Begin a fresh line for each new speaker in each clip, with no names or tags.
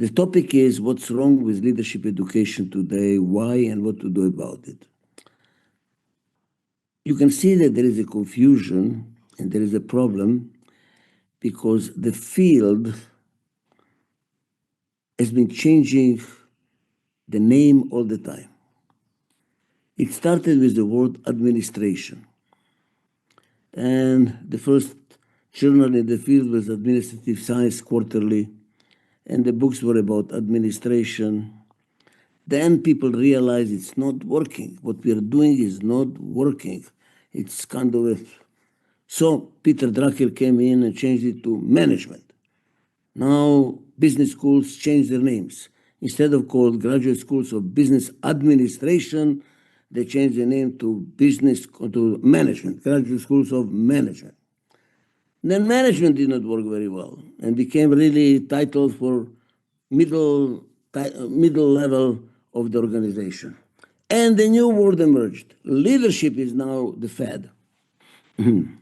The topic is what's wrong with leadership education today, why, and what to do about it. You can see that there is a confusion and there is a problem because the field has been changing the name all the time. It started with the word administration. And the first journal in the field was Administrative Science Quarterly, and the books were about administration. Then people realized it's not working. What we are doing is not working. It's kind of a... So Peter Drucker came in and changed it to management. Now business schools change their names. Instead of called graduate schools of business administration, they changed the name to management, graduate schools of management. Then management did not work very well and became really titles for middle level of the organization. And the new word emerged. Leadership is now the fad. Even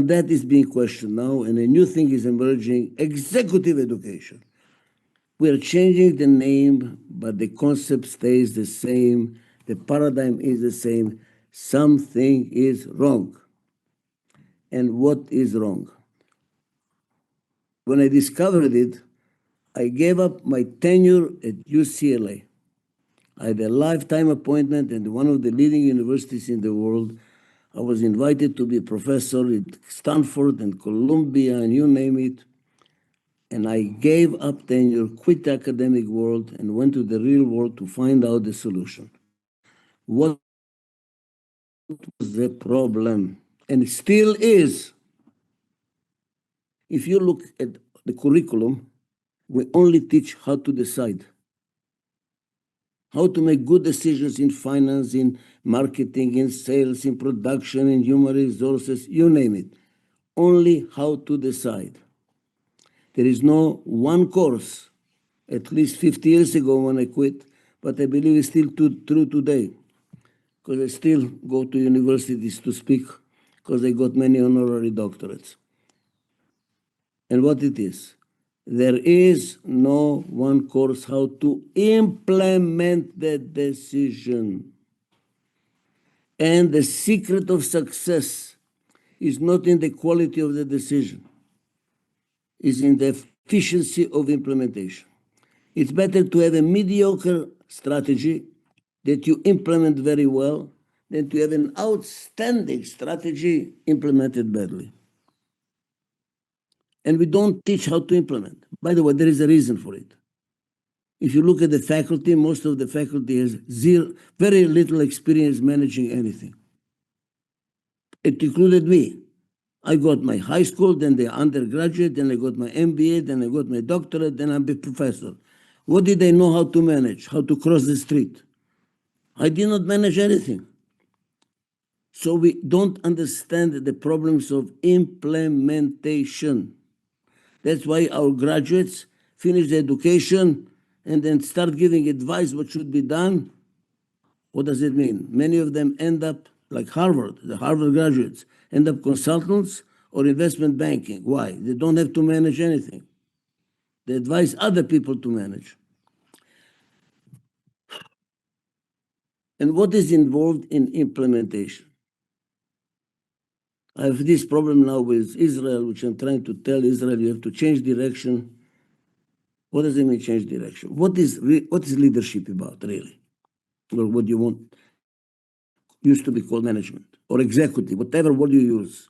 that is being questioned now, and a new thing is emerging, executive education. We are changing the name, but the concept stays the same. The paradigm is the same. Something is wrong. And what is wrong? When I discovered it, I gave up my tenure at UCLA. I had a lifetime appointment at one of the leading universities in the world. I was invited to be a professor at Stanford and Columbia and you name it. And I gave up tenure, quit the academic world, and went to the real world to find out the solution. What was the problem? And it still is. If you look at the curriculum, we only teach how to decide, how to make good decisions in finance, in marketing, in sales, in production, in human resources, you name it. Only how to decide. There is no one course, at least 50 years ago when I quit, but I believe it's still true today, because I still go to universities to speak, because I got many honorary doctorates. And what it is? There is no one course how to implement the decision. And the secret of success is not in the quality of the decision, it's in the efficiency of implementation. It's better to have a mediocre strategy that you implement very well than to have an outstanding strategy implemented badly. And we don't teach how to implement. By the way, there is a reason for it. If you look at the faculty, most of the faculty has very little experience managing anything. It included me. I got my high school, then the undergraduate, then I got my MBA, then I got my doctorate, then I'm a professor. What did I know how to manage? How to cross the street? I did not manage anything. So we don't understand the problems of implementation. That's why our graduates finish the education and then start giving advice what should be done. What does it mean? Many of them end up like Harvard, the Harvard graduates, end up consultants or investment banking. Why? They don't have to manage anything. They advise other people to manage. And what is involved in implementation? I have this problem now with Israel, which I'm trying to tell Israel, you have to change direction. What does it mean, change direction? What is leadership about, really? Or what you want, used to be called management, or executive, whatever word you use.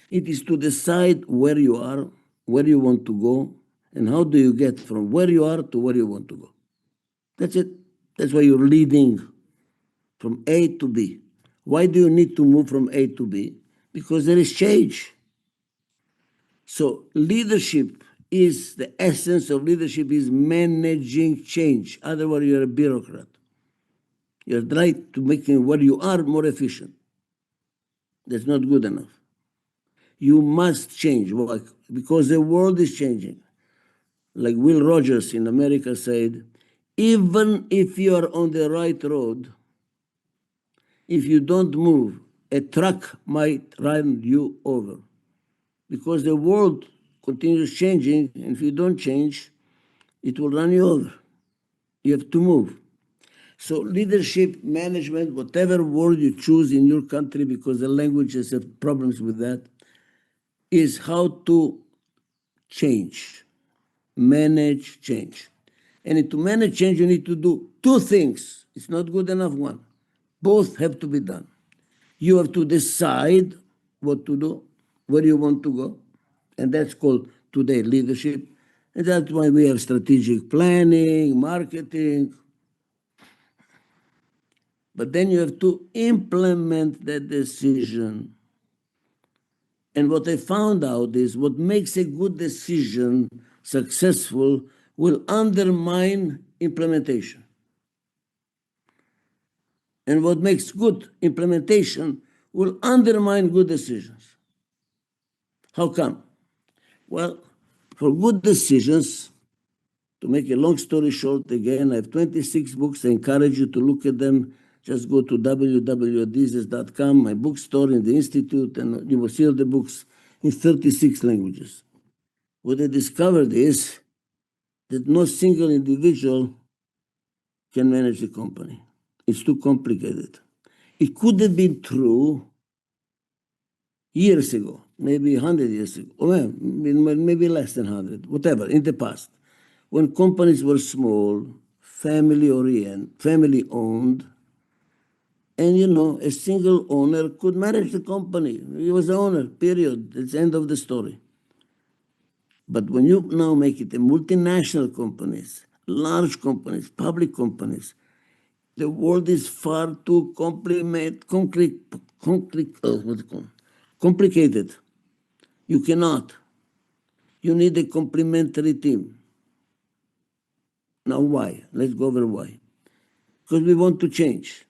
It is to decide where you are, where you want to go, and how do you get from where you are to where you want to go. That's it. That's why you're leading from A to B. Why do you need to move from A to B? Because there is change. So leadership is, the essence of leadership is managing change. Otherwise, you're a bureaucrat. You're trying to make where you are more efficient. That's not good enough. You must change. Why? Because the world is changing. Like Will Rogers in America said, even if you are on the right road, if you don't move, a truck might run you over. Because the world continues changing, and if you don't change, it will run you over. You have to move. So leadership, management, whatever word you choose in your country, because the languages have problems with that, is how to change, manage change. And to manage change, you need to do two things. It's not good enough one. Both have to be done. You have to decide what to do, where you want to go, and that's called today leadership. And that's why we have strategic planning, marketing. But then you have to implement that decision. And what I found out is what makes a good decision successful will undermine implementation. And what makes good implementation will undermine good decisions. How come? Well, for good decisions, to make a long story short, again, I have 26 books. I encourage you to look at them. Just go to www.adizes.com, my bookstore in the Institute, and you will see all the books in 36 languages. What I discovered is that no single individual can manage the company. It's too complicated. It could have been true years ago, maybe 100 years ago, or maybe less than 100, whatever, in the past, when companies were small, family-oriented, family-owned, and a single owner could manage the company. He was the owner, period. It's the end of the story. But when you now make it a multinational companies, large companies, public companies, the world is far too complicated. You cannot. You need a complementary team. Now why? Let's go over why. Because we want to change.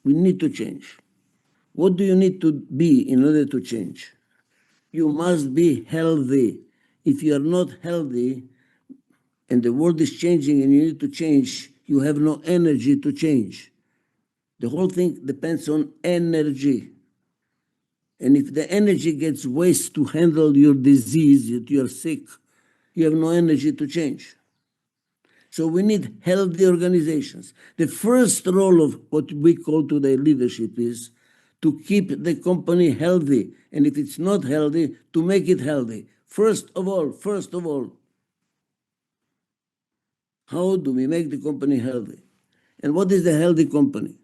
We need to change. What do you need to be in order to change? You must be healthy. If you are not healthy and the world is changing and you need to change, you have no energy to change. The whole thing depends on energy. And if the energy gets waste to handle your disease, if you're sick, you have no energy to change. So we need healthy organizations. The first role of what we call today leadership is to keep the company healthy. And if it's not healthy, to make it healthy. First of all, how do we make the company healthy? And what is a healthy company?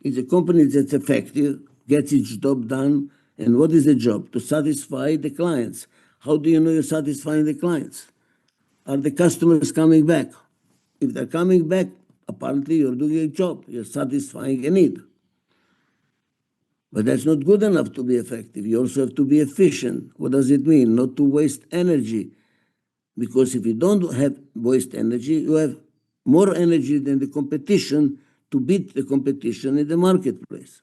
It's a company that's effective, gets its job done. And what is the job? To satisfy the clients. How do you know you're satisfying the clients? Are the customers coming back? If they're coming back, apparently you're doing a job. You're satisfying a need. But that's not good enough to be effective. You also have to be efficient. What does it mean? Not to waste energy. Because if you don't have waste energy, you have more energy than the competition to beat the competition in the marketplace.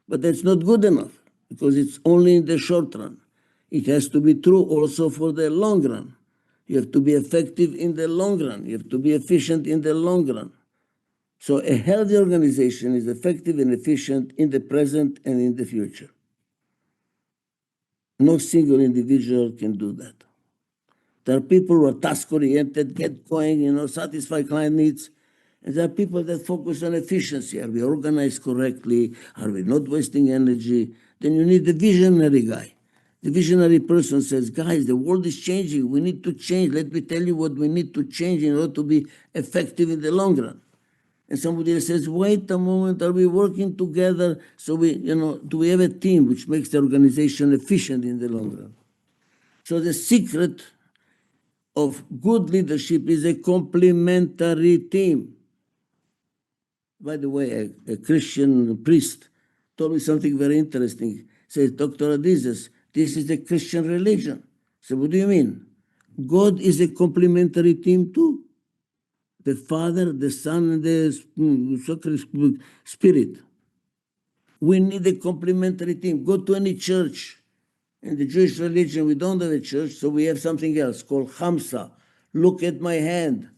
But that's not good enough because it's only in the short run. It has to be true also for the long run. You have to be effective in the long run. You have to be efficient in the long run. So a healthy organization is effective and efficient in the present and in the future. No single individual can do that. There are people who are task-oriented, get going, satisfy client needs. And there are people that focus on efficiency. Are we organized correctly? Are we not wasting energy? Then you need the visionary guy. The visionary person says, guys, the world is changing. We need to change. Let me tell you what we need to change in order to be effective in the long run. And somebody else says, wait a moment, are we working together? So do we have a team which makes the organization efficient in the long run? So the secret of good leadership is a complementary team. By the way, a Christian priest told me something very interesting. He says, Dr. Adizes, this is a Christian religion. So what do you mean? God is a complementary team too. The Father, the Son, and the Spirit. We need a complementary team. Go to any church. In the Jewish religion, we don't have a church, so we have something else called Hamsa. Look at my hand.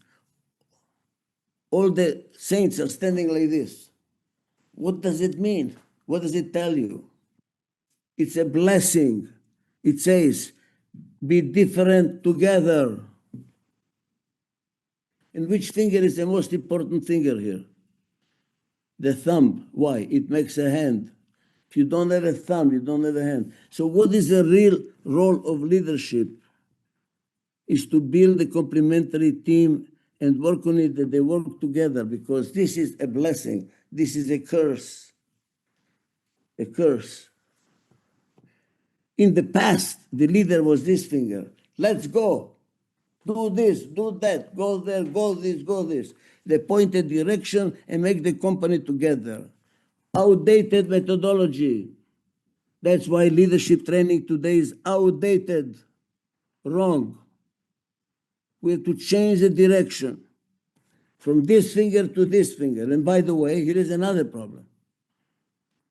All the saints are standing like this. What does it mean? What does it tell you? It's a blessing. It says, be different together. And which finger is the most important finger here? The thumb. Why? It makes a hand. If you don't have a thumb, you don't have a hand. So what is the real role of leadership? Is to build a complementary team and work on it, that they work together, because this is a blessing. This is a curse. A curse. In the past, the leader was this finger. Let's go. Do this, do that, go there, go this, go this. They point a direction and make the company together. Outdated methodology. That's why leadership training today is outdated, wrong. We have to change the direction from this finger to this finger. And by the way, here is another problem.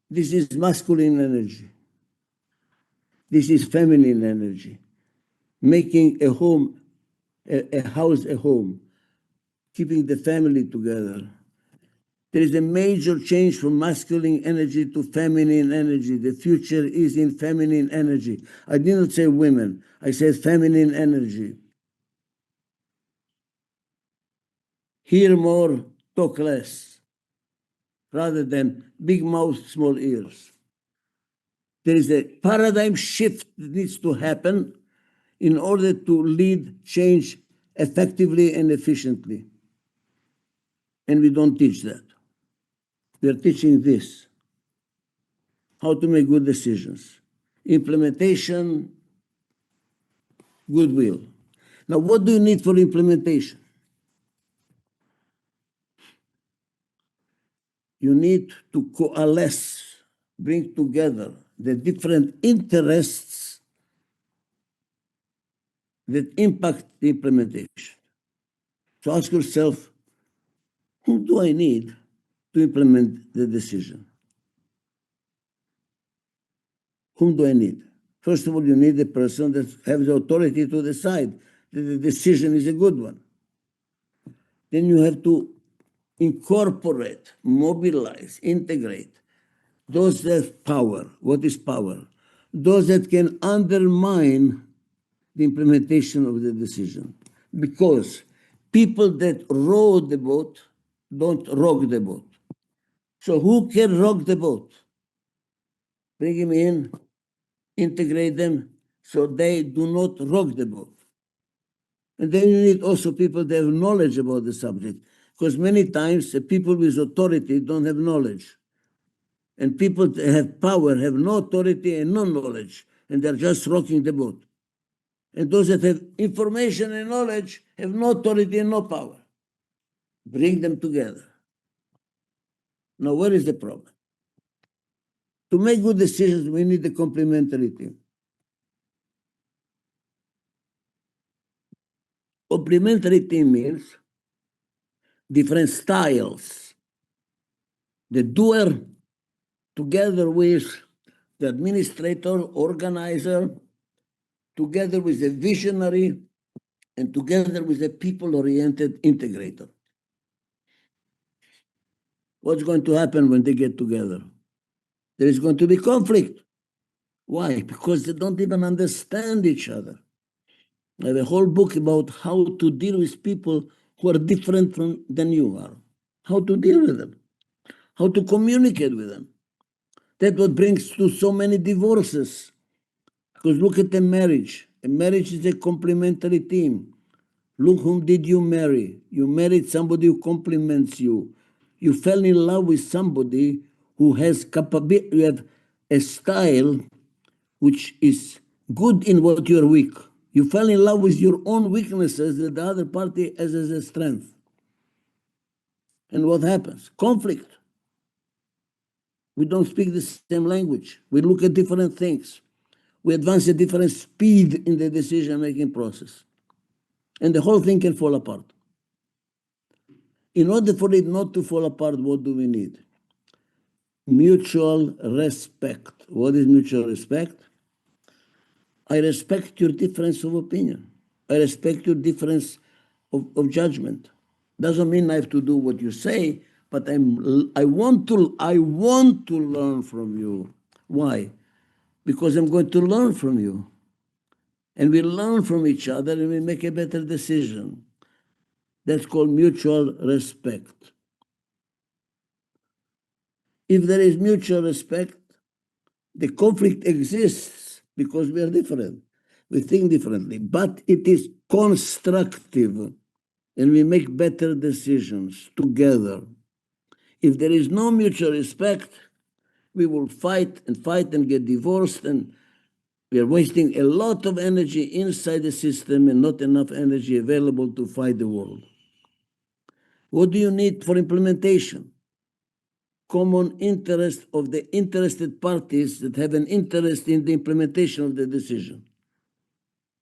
This is masculine energy. This is feminine energy. Making a home, a house a home, keeping the family together. There is a major change from masculine energy to feminine energy. The future is in feminine energy. I didn't say women, I said feminine energy. Hear more, talk less, rather than big mouth, small ears. There is a paradigm shift that needs to happen in order to lead change effectively and efficiently. And we don't teach that. We are teaching this, how to make good decisions. Implementation, goodwill. Now, what do you need for implementation? You need to coalesce, bring together the different interests that impact the implementation. So ask yourself, who do I need to implement the decision? Whom do I need? First of all, you need a person that has the authority to decide that the decision is a good one. Then you have to incorporate, mobilize, integrate those that have power. What is power? Those that can undermine the implementation of the decision. Because people that row the boat don't rock the boat. So who can rock the boat? Bring him in, integrate them so they do not rock the boat. And then you need also people that have knowledge about the subject, because many times the people with authority don't have knowledge. And people that have power have no authority and no knowledge, and they're just rocking the boat. And those that have information and knowledge have no authority and no power. Bring them together. Now, where is the problem? To make good decisions, we need a complementary team. Complementary team means different styles. The doer, together with the administrator, organizer, together with a visionary, and together with a people-oriented integrator. What's going to happen when they get together? There is going to be conflict. Why? Because they don't even understand each other. I have a whole book about how to deal with people who are different than you are, how to deal with them, how to communicate with them. That's what brings to so many divorces. Because look at a marriage. A marriage is a complementary team. Look, whom did you marry? You married somebody who complements you. You fell in love with somebody who has capability, you have a style which is good in what you're weak. You fell in love with your own weaknesses that the other party has as a strength. And what happens? Conflict. We don't speak the same language. We look at different things. We advance at different speed in the decision-making process. And the whole thing can fall apart. In order for it not to fall apart, what do we need? Mutual respect. What is mutual respect? I respect your difference of opinion. I respect your difference of judgment. Doesn't mean I have to do what you say, but I want to learn from you. Why? Because I'm going to learn from you. And we learn from each other and we make a better decision. That's called mutual respect. If there is mutual respect, the conflict exists because we are different. We think differently, but it is constructive and we make better decisions together. If there is no mutual respect, we will fight and get divorced, and we are wasting a lot of energy inside the system and not enough energy available to fight the world. What do you need for implementation? Common interest of the interested parties that have an interest in the implementation of the decision.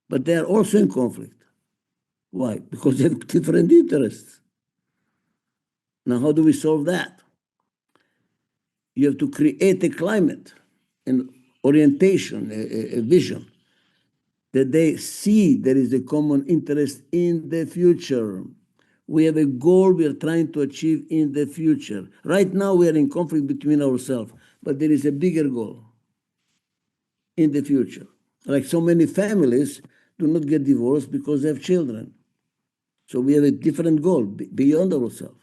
But they are also in conflict. Why? Because they have different interests. Now, how do we solve that? You have to create a climate, an orientation, a vision, that they see there is a common interest in the future. We have a goal we are trying to achieve in the future. Right now, we are in conflict between ourselves, but there is a bigger goal in the future. Like so many families do not get divorced because they have children. So we have a different goal beyond ourselves.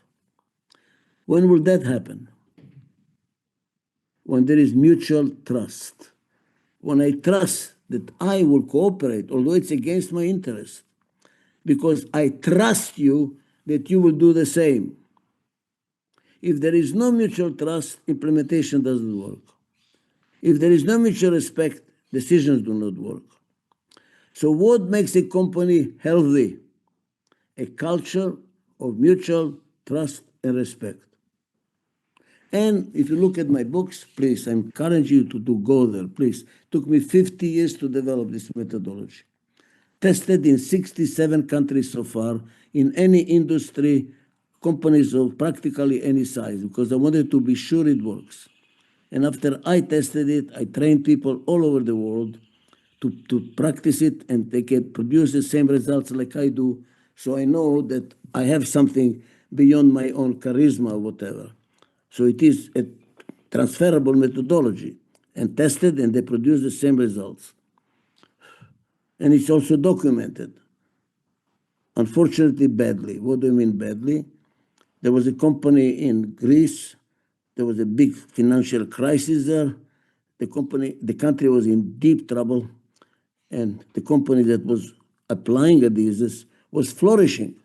When will that happen? When there is mutual trust. When I trust that I will cooperate, although it's against my interest, because I trust you that you will do the same. If there is no mutual trust, implementation doesn't work. If there is no mutual respect, decisions do not work. So what makes a company healthy? A culture of mutual trust and respect. And if you look at my books, please, I encourage you to go there, please. It took me 50 years to develop this methodology. Tested in 67 countries so far, in any industry, companies of practically any size, because I wanted to be sure it works. And after I tested it, I trained people all over the world to practice it, and they can produce the same results like I do. So I know that I have something beyond my own charisma or whatever. So it is a transferable methodology and tested, and they produce the same results. And it's also documented. Unfortunately, badly. What do I mean badly? There was a company in Greece. There was a big financial crisis there. The country was in deep trouble, and the company that was applying Adizes was flourishing.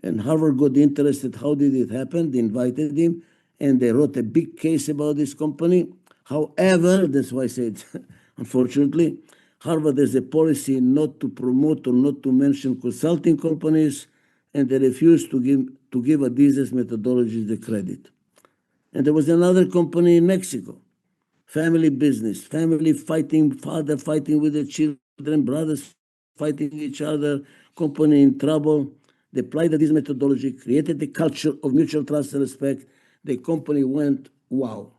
And Harvard got interested. How did it happen? They invited him, and they wrote a big case about this company. However, that's why I said, unfortunately, Harvard has a policy not to promote or not to mention consulting companies, and they refused to give Adizes Methodology the credit. And there was another company in Mexico, family business, family fighting, father fighting with the children, brothers fighting each other, company in trouble. They applied this methodology, created a culture of mutual trust and respect. The company went, wow.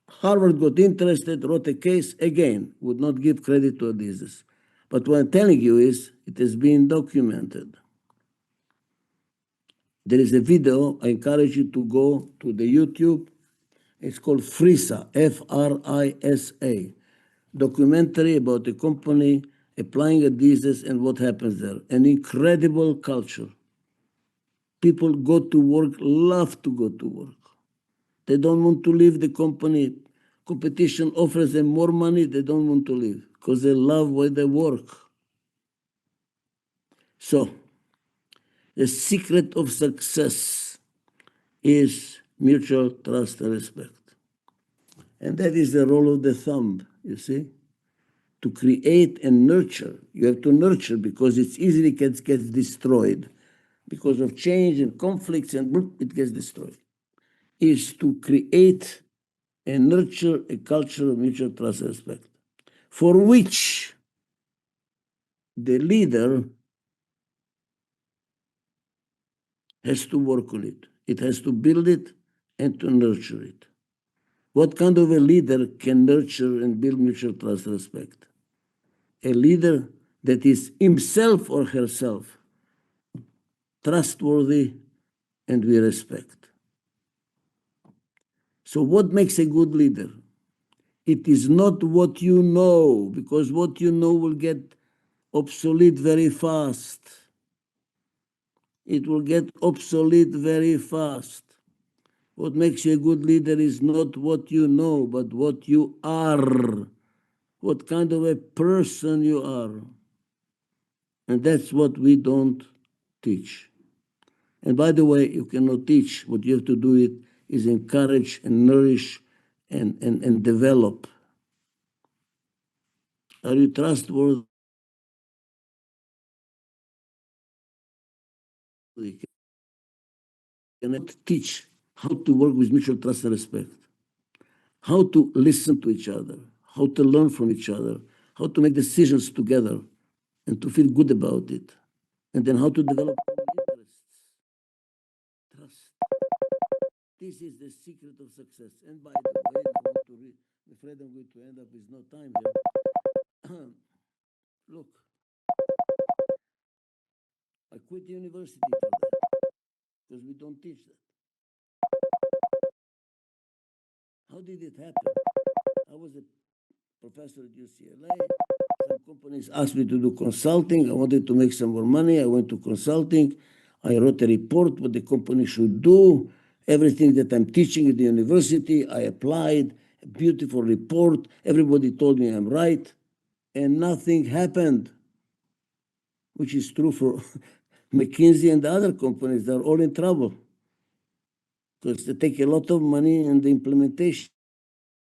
Harvard got interested, wrote a case, again, would not give credit to Adizes. But what I'm telling you is, it has been documented. There is a video, I encourage you to go to the YouTube. It's called FRISA, F-R-I-S-A, documentary about the company applying Adizes and what happens there. An incredible culture. People go to work, love to go to work. They don't want to leave the company. Competition offers them more money, they don't want to leave because they love where they work. So, the secret of success is mutual trust and respect. And that is the role of the thumb, you see? To create and nurture. You have to nurture because it easily gets destroyed. Because of change and conflicts, and it gets destroyed. Is to create and nurture a culture of mutual trust and respect, for which the leader has to work on it. It has to build it and to nurture it. What kind of a leader can nurture and build mutual trust and respect? A leader that is himself or herself trustworthy and we respect. So what makes a good leader? It is not what you know, because what you know will get obsolete very fast. it will get obsolete very fast. What makes you a good leader is not what you know, but what you are, what kind of a person you are. And that's what we don't teach. And by the way, you cannot teach. What you have to do is encourage and nourish and develop. Are you trustworthy? You cannot teach how to work with mutual trust and respect, how to listen to each other, how to learn from each other, how to make decisions together and to feel good about it, and then how to develop common interests. Trust. This is the secret of success. And by the way, I want to read, I'm afraid I'm going to end up with no time here. Look, I quit the university for that because we don't teach that. How did it happen? I was a professor at UCLA. Some companies asked me to do consulting. I wanted to make some more money. I went to consulting. I wrote a report what the company should do. Everything that I'm teaching at the university, I applied. A beautiful report. Everybody told me I'm right. And nothing happened, which is true for McKinsey and the other companies. They're all in trouble because they take a lot of money and the implementation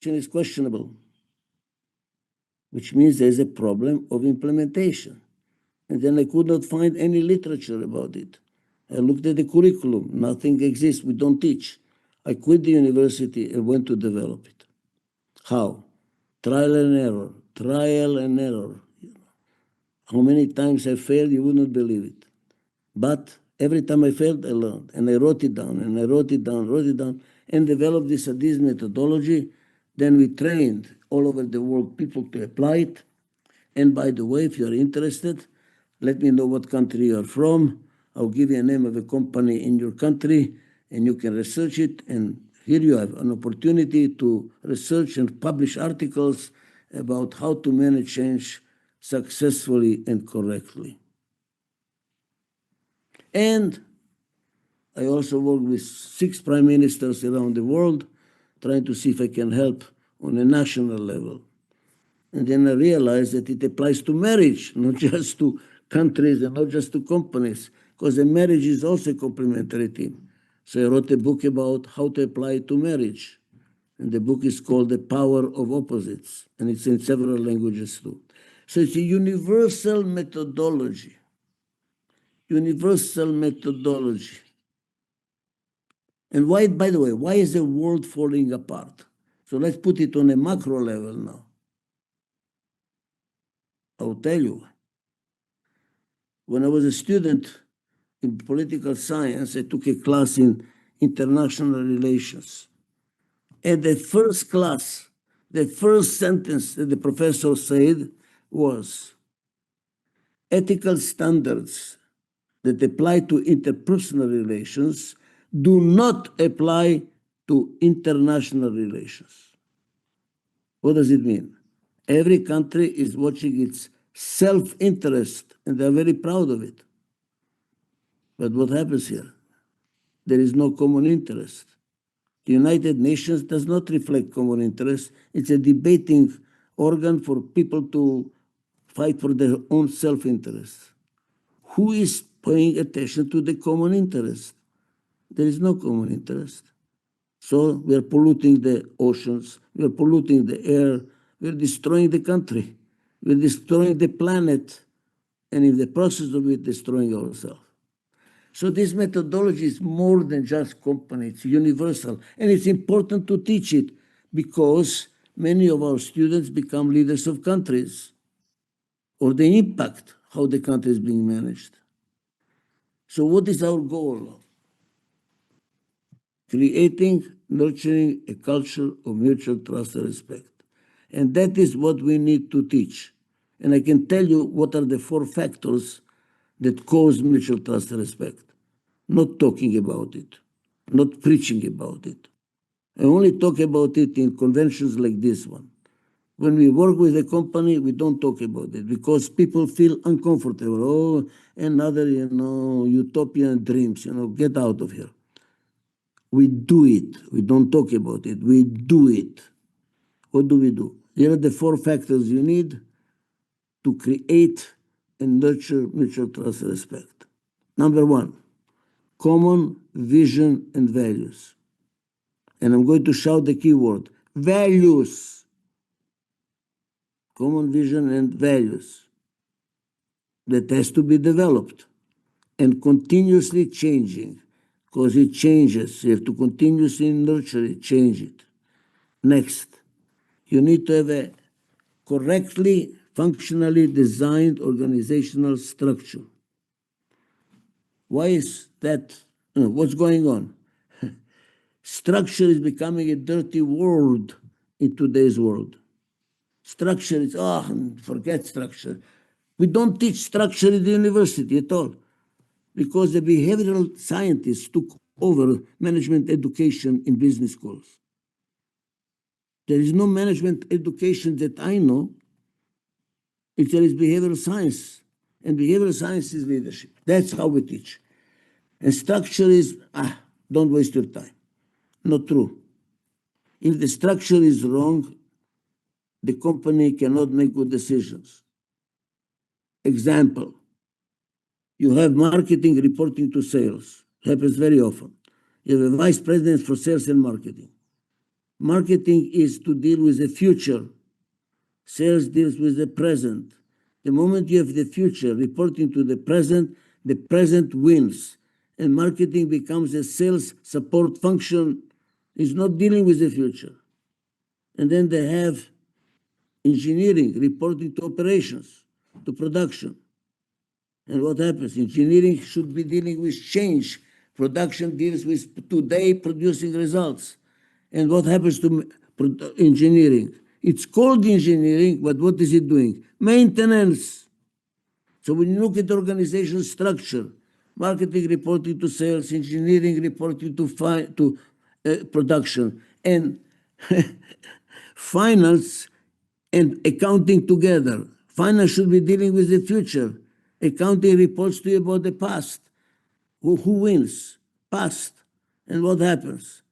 is questionable, which means there's a problem of implementation. And then I could not find any literature about it. I looked at the curriculum. Nothing exists. We don't teach. I quit the university and went to develop it. How? Trial and error. Trial and error. How many times I failed, you wouldn't believe it. But every time I failed, I learned. And I wrote it down, and I wrote it down, and developed this Adizes methodology. Then we trained all over the world people to apply it. And by the way, if you're interested, let me know what country you're from. I'll give you a name of a company in your country, and you can research it. And here you have an opportunity to research and publish articles about how to manage change successfully and correctly. And I also work with 6 prime ministers around the world, trying to see if I can help on a national level. And then I realized that it applies to marriage, not just to countries and not just to companies, because a marriage is also a complementary team. So I wrote a book about how to apply it to marriage. And the book is called The Power of Opposites, and it's in several languages too. So it's a universal methodology. Universal methodology. And why, by the way, why is the world falling apart? So let's put it on a macro level now. I'll tell you. When I was a student in political science, I took a class in international relations. And the first class, the first sentence that the professor said was, ethical standards that apply to interpersonal relations do not apply to international relations. What does it mean? Every country is watching its self-interest, and they're very proud of it. But what happens here? There is no common interest. The United Nations does not reflect common interest. It's a debating organ for people to fight for their own self-interest. Who is paying attention to the common interest? There is no common interest. So we are polluting the oceans, we are polluting the air, we are destroying the country, we are destroying the planet, and in the process of it, destroying ourselves. So this methodology is more than just company, it's universal. And it's important to teach it because many of our students become leaders of countries, or they impact how the country is being managed. So what is our goal? Creating, nurturing a culture of mutual trust and respect. And that is what we need to teach. And I can tell you what are the 4 factors that cause mutual trust and respect. Not talking about it, not preaching about it. I only talk about it in conventions like this one. When we work with a company, we don't talk about it because people feel uncomfortable. Oh, another, utopian dreams, get out of here. We do it. We don't talk about it. We do it. What do we do? Here are the 4 factors you need to create and nurture mutual trust and respect. Number 1, common vision and values. And I'm going to shout the key word, values. Common vision and values. That has to be developed and continuously changing, because it changes. You have to continuously nurture it, change it. Next, you need to have a correctly, functionally designed organizational structure. Why is that? What's going on? Structure is becoming a dirty word in today's world. Structure is, forget structure. We don't teach structure at the university at all, because the behavioral scientists took over management education in business schools. There is no management education that I know if there is behavioral science, and behavioral science is leadership. That's how we teach. And structure is, don't waste your time. Not true. If the structure is wrong, the company cannot make good decisions. Example, you have marketing reporting to sales. Happens very often. You have a vice president for sales and marketing. Marketing is to deal with the future. Sales deals with the present. The moment you have the future reporting to the present wins. And marketing becomes a sales support function. It's not dealing with the future. And then they have engineering reporting to operations, to production. And what happens? Engineering should be dealing with change. Production deals with today producing results. And what happens to engineering? It's called engineering, but what is it doing? Maintenance. So when you look at organizational structure, marketing reporting to sales, engineering reporting to production, and finance and accounting together. Finance should be dealing with the future. Accounting reports to you about the past. Who wins? Past. And what happens?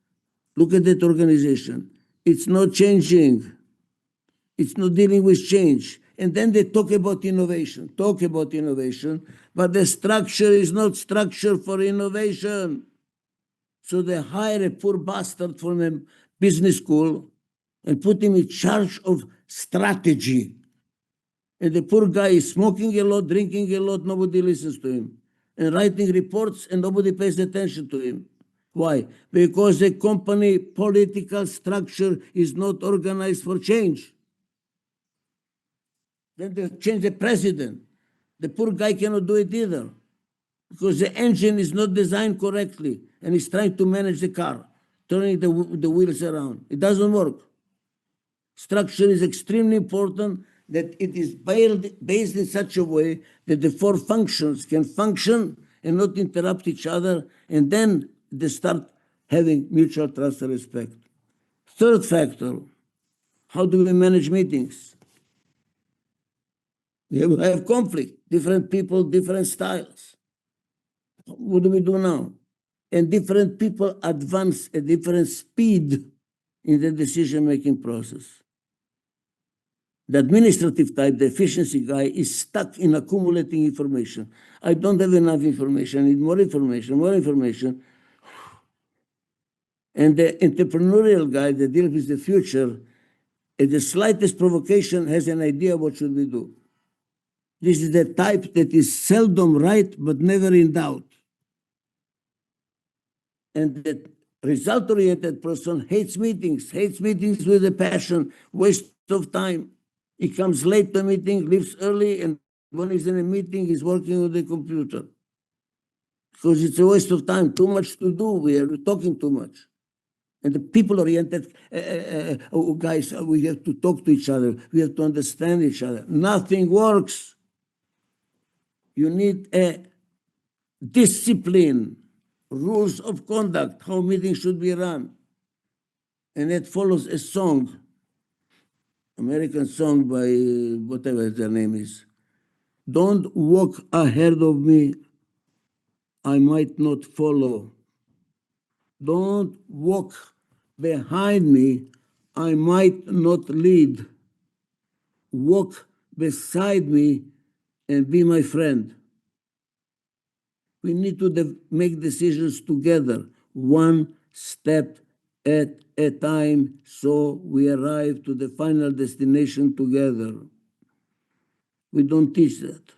Look at that organization. It's not changing. It's not dealing with change. And then they talk about innovation, but the structure is not structure for innovation. So they hire a poor bastard from a business school and put him in charge of strategy. And the poor guy is smoking a lot, drinking a lot, nobody listens to him. And writing reports and nobody pays attention to him. Why? Because the company political structure is not organized for change. Then they change the president. The poor guy cannot do it either, because the engine is not designed correctly and he's trying to manage the car, turning the wheels around. It doesn't work. Structure is extremely important, that it is based in such a way that the 4 functions can function and not interrupt each other, and then they start having mutual trust and respect. Third factor, how do we manage meetings? We have conflict, different people, different styles. What do we do now? And different people advance at different speed in the decision-making process. The administrative type, the efficiency guy, is stuck in accumulating information. I don't have enough information, I need more information. And the entrepreneurial guy that deals with the future, at the slightest provocation, has an idea what should we do. This is the type that is seldom right, but never in doubt. And the result-oriented person hates meetings with a passion, waste of time. He comes late to a meeting, leaves early, and when he's in a meeting, he's working with the computer. Because it's a waste of time, too much to do, we are talking too much. And the people-oriented guys, we have to talk to each other, we have to understand each other. Nothing works. You need a discipline, rules of conduct, how meetings should be run. And it follows a song. American song by whatever their name is. Don't walk ahead of me, I might not follow. Don't walk behind me, I might not lead. Walk beside me and be my friend. We need to make decisions together, one step at a time, so we arrive to the final destination together. We don't teach that.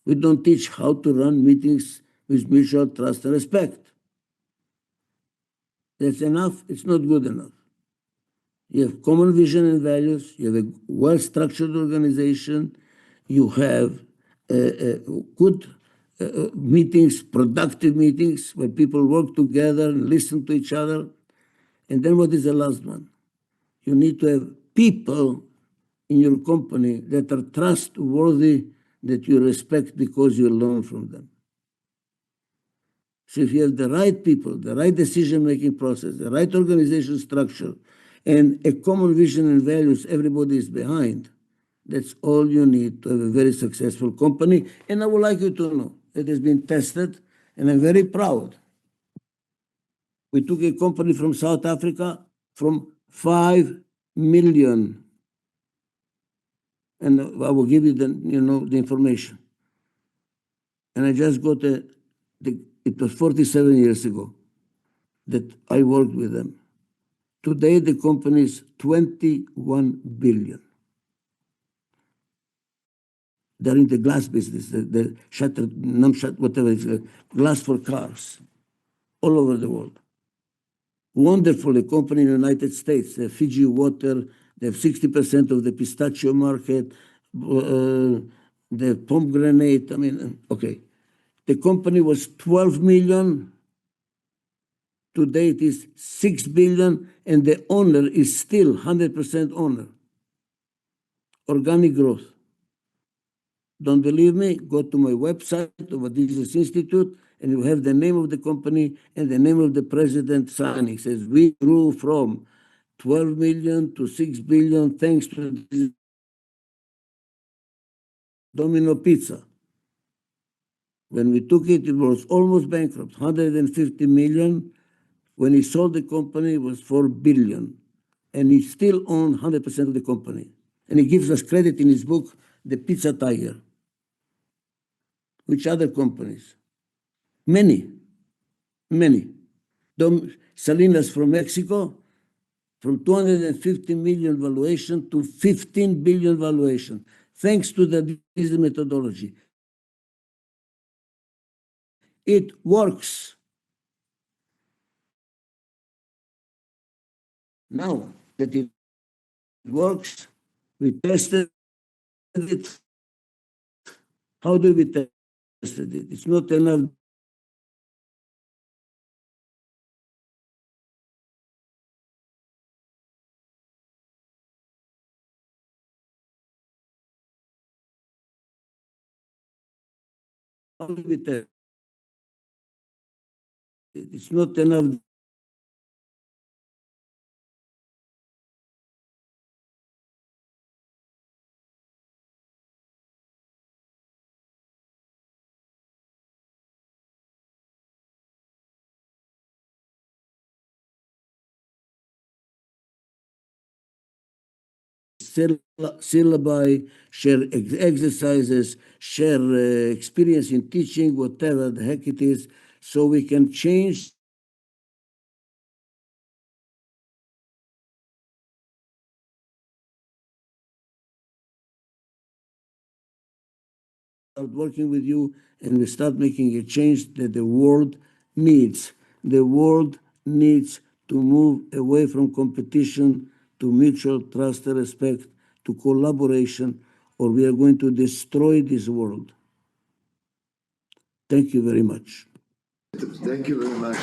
We don't teach how to run meetings with mutual trust and respect. That's enough. It's not good enough. You have common vision and values. You have a well-structured organization. You have good meetings, productive meetings, where people work together and listen to each other. And then what is the last one? You need to have people in your company that are trustworthy, that you respect because you learn from them. So if you have the right people, the right decision-making process, the right organization structure, and a common vision and values everybody is behind, that's all you need to have a very successful company. And I would like you to know it has been tested, and I'm very proud. We took a company from South Africa from 5 million, and I will give you the information. And I just got it was 47 years ago that I worked with them. Today, the company is 21 billion. They're in the glass business, the shutter, whatever it's glass for cars, all over the world. Wonderful, a company in the United States, Fiji Water, they have 60% of the pistachio market, the pomegranate, okay. The company was 12 million. Today it is 6 billion, and the owner is still 100% owner. Organic growth. Don't believe me? Go to my website of Adizes Institute, and you have the name of the company and the name of the president signing. It says, we grew from 12 million to 6 billion thanks to Domino Pizza. When we took it, it was almost bankrupt, 150 million. When he sold the company, it was 4 billion. And he still owns 100% of the company. And he gives us credit in his book, The Pizza Tiger. Which other companies? Many. Salinas from Mexico, from 250 million valuation to 15 billion valuation, thanks to the Adizes methodology. It works. Now that it works, we tested it. How do we test it? It's not enough. How do we test it? It's not enough. Syllabi, share exercises, share experience in teaching, whatever the heck it is, so we can change working with you, and we start making a change that the world needs. The world needs to move away from competition to mutual trust and respect, to collaboration, or we are going to destroy this world. Thank you very much.
Thank you very much.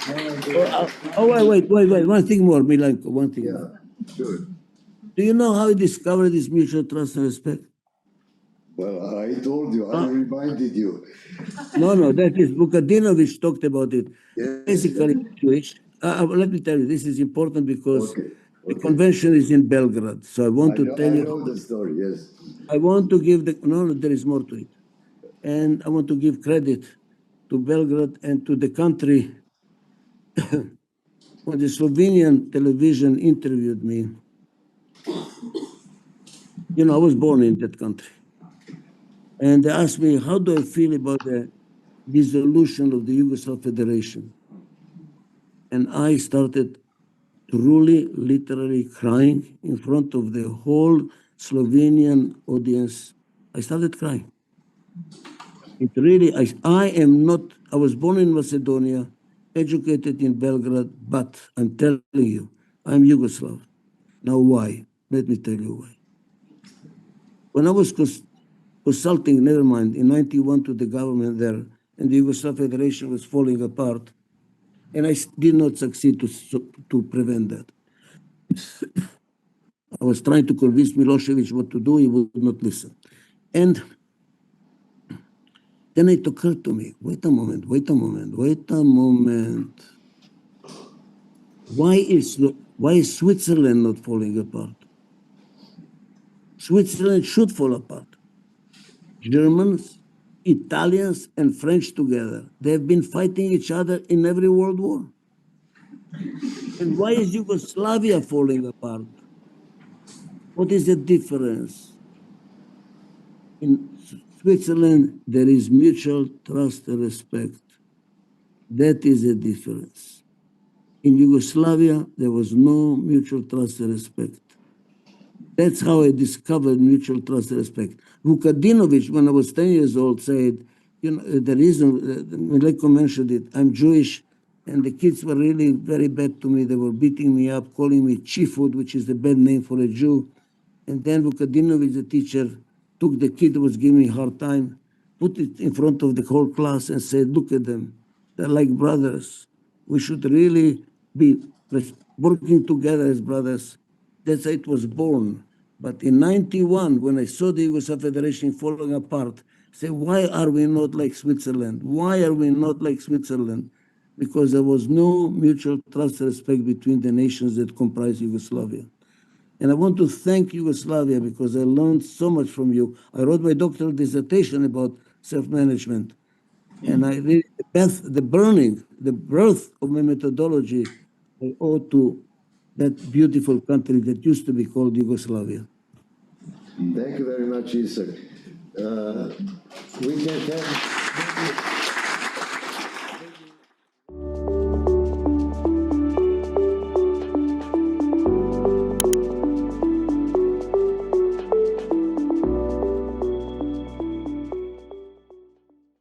Thank you.
Wait. One thing more, Milanko, one thing more.
Sure.
Do you know how he discovered this mutual trust and respect?
Well, I told you, I reminded you.
No, that is Vukadinovich talked about it.
Yes,
Basically,
yes.
Jewish. Let me tell you, this is important because
Okay,
the
okay.
convention is in Belgrade. So I want to tell
I
you,
know the story, yes.
I want to give no, there is more to it. And I want to give credit to Belgrade and to the country. When the Slovenian television interviewed me, I was born in that country. And they asked me, how do I feel about the dissolution of the Yugoslav Federation? And I started truly, literally crying in front of the whole Slovenian audience. I started crying. It really, I was born in Macedonia, educated in Belgrade, but I'm telling you, I'm Yugoslav. Now why? Let me tell you why. When I was consulting, never mind, in 91 to the government there, and the Yugoslav Federation was falling apart, and I did not succeed to prevent that. I was trying to convince Milosevic what to do, he would not listen. And then it occurred to me, wait a moment. Why is Switzerland not falling apart? Switzerland should fall apart. Germans, Italians, and French together. They have been fighting each other in every world war. And why is Yugoslavia falling apart? What is the difference? In Switzerland, there is mutual trust and respect. That is the difference. In Yugoslavia, there was no mutual trust and respect. That's how I discovered mutual trust and respect. Vukadinovich, when I was 10 years old, said, the reason, Mileko mentioned it, I'm Jewish, and the kids were really very bad to me. They were beating me up, calling me Chifud, which is the bad name for a Jew. And then Vukadinovich, the teacher, took the kid who was giving me a hard time, put it in front of the whole class and said, look at them. They're like brothers. We should really be working together as brothers. That's how it was born. But in 91, when I saw the Yugoslav Federation falling apart, I said, why are we not like Switzerland? Why are we not like Switzerland? Because there was no mutual trust and respect between the nations that comprise Yugoslavia. And I want to thank Yugoslavia because I learned so much from you. I wrote my doctoral dissertation about self-management. And I really, the birth of my methodology, I owe to that beautiful country that used to be called Yugoslavia.
Thank you very much, Isak. We can have...